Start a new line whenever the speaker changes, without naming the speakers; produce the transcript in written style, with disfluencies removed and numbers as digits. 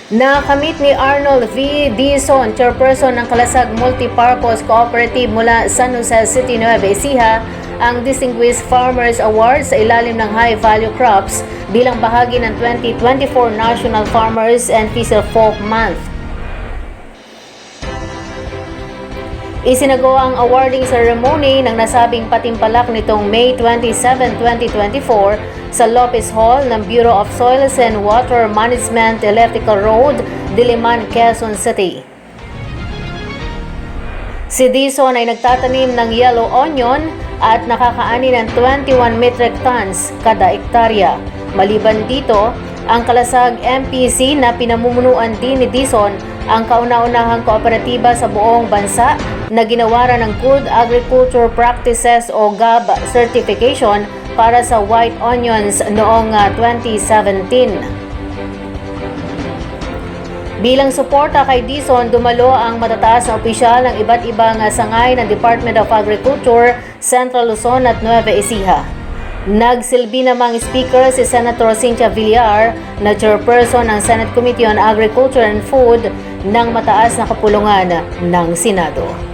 Nakamit ni Arnold V. Dizon, chairperson ng Kalasag Multipurpose Cooperative mula San Jose City, Nueva Ecija, ang Distinguished Farmers Award sa ilalim ng High Value Crops bilang bahagi ng 2024 National Farmers and Fisherfolk Month. Isinagawa ang awarding ceremony ng nasabing patimpalak nitong May 27, 2024 sa Lopez Hall ng Bureau of Soils and Water Management, Elliptical Road, Diliman, Quezon City. Si Dizon ay nagtatanim ng yellow onion at nakakaani ng 21 metric tons kada ektarya. Maliban dito, ang Kalasag MPC na pinamumunuan din ni Dizon ang kauna-unahang kooperatiba sa buong bansa na ginawaran ng Good Agriculture Practices o GAP certification para sa white onions noong 2017. Bilang suporta kay Dizon, dumalo ang matataas na opisyal ng iba't ibang sangay ng Department of Agriculture, Central Luzon at Nueva Ecija. Nagsilbi namang speaker si Senator Cynthia Villar na chairperson ng Senate Committee on Agriculture and Food ng mataas na kapulungan ng Senado.